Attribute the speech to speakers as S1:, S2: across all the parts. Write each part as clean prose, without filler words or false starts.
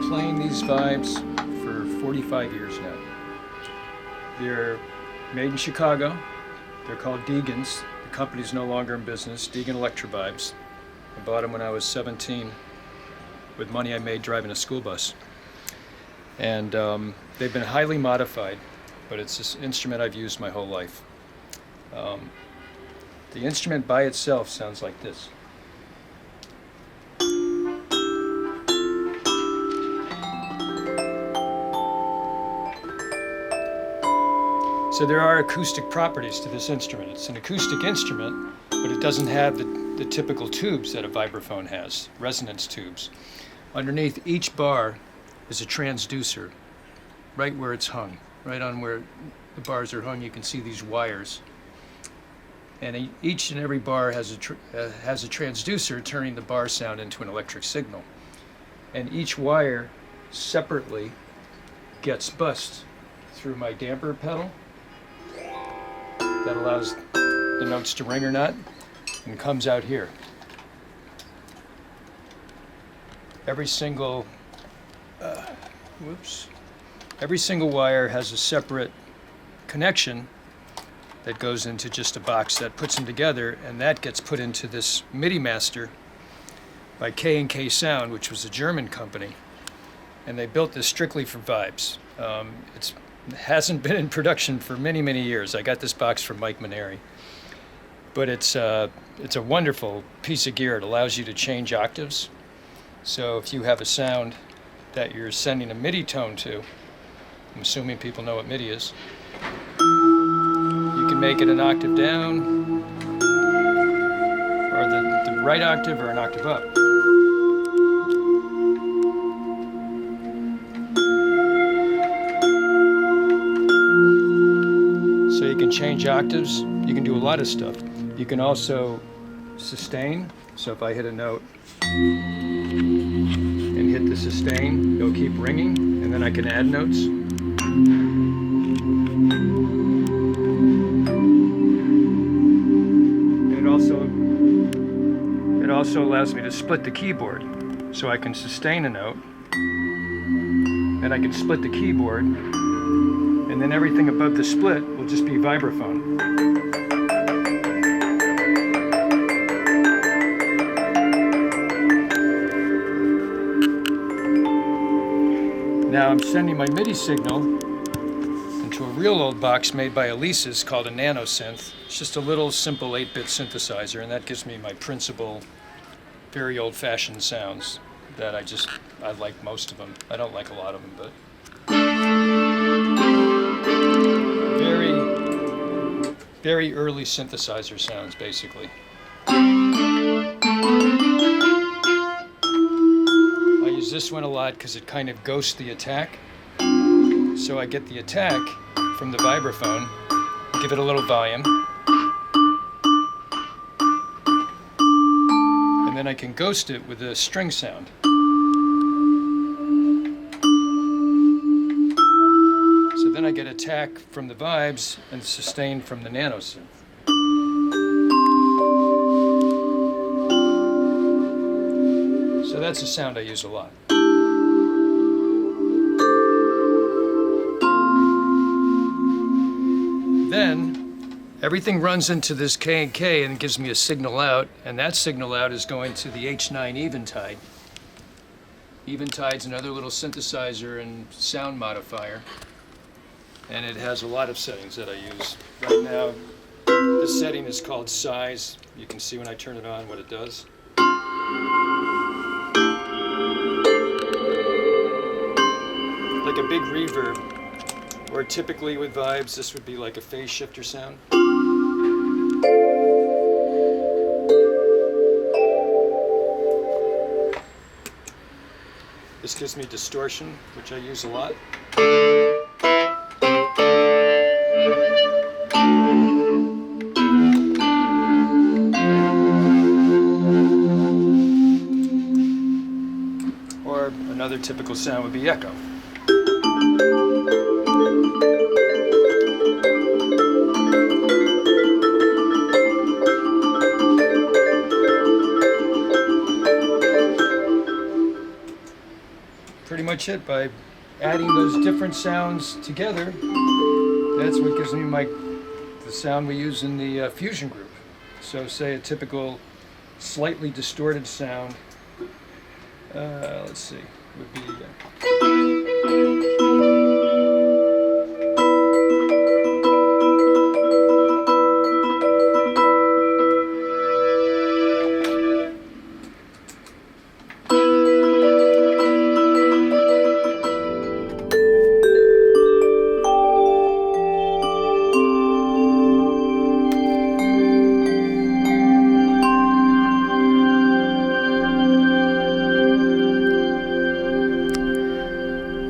S1: playing these vibes for 45 years now. They're made in Chicago. They're called Deegan's. The company's no longer in business. Deegan Electrovibes. I bought them when I was 17 with money I made driving a school bus. And they've been highly modified, but it's this instrument I've used my whole life. The instrument by itself sounds like this. So there are acoustic properties to this instrument. It's an acoustic instrument, but it doesn't have the typical tubes that a vibraphone has, resonance tubes. Underneath each bar is a transducer, right where it's hung. Right on where the bars are hung, you can see these wires. And each and every bar has a transducer turning the bar sound into an electric signal. And each wire separately gets bussed through my damper pedal. That allows the notes to ring or not, and comes out here. Every single wire has a separate connection that goes into just a box that puts them together, and that gets put into this MIDI master by K&K Sound, which was a German company, and they built this strictly for vibes. It hasn't been in production for many, many years. I got this box from Mike Maneri, but it's a wonderful piece of gear. It allows you to change octaves. So if you have a sound that you're sending a MIDI tone to, I'm assuming people know what MIDI is, you can make it an octave down, or the right octave, or an octave up. So you can change octaves, you can do a lot of stuff. You can also sustain, so if I hit a note and hit the sustain, it'll keep ringing, and then I can add notes. And it also allows me to split the keyboard. So I can sustain a note, and I can split the keyboard, and then everything above the split will just be vibraphone. Now I'm sending my MIDI signal into a real old box made by Elise's called a nano synth. It's just a little simple 8-bit synthesizer, and that gives me my principal, very old-fashioned sounds that I like most of them. I don't like a lot of them, but very, very early synthesizer sounds, basically. I use this one a lot because it kind of ghosts the attack. So I get the attack from the vibraphone, give it a little volume, and then I can ghost it with a string sound. So then I get attack from the vibes and sustain from the nano synth. So that's a sound I use a lot. Then everything runs into this K&K and gives me a signal out, and that signal out is going to the H9 Eventide. Eventide's another little synthesizer and sound modifier, and it has a lot of settings that I use. Right now, this setting is called size. You can see when I turn it on what it does. Like a big reverb, or typically with vibes, this would be like a phase shifter sound. This gives me distortion, which I use a lot. Or another typical sound would be echo. Pretty much much it. By adding those different sounds together, that's what gives me the sound we use in the fusion group. So say a typical slightly distorted sound, let's see, would be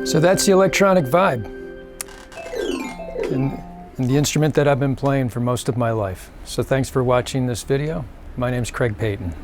S1: so that's the electronic vibe, and the instrument that I've been playing for most of my life. So thanks for watching this video. My name's Craig Peyton.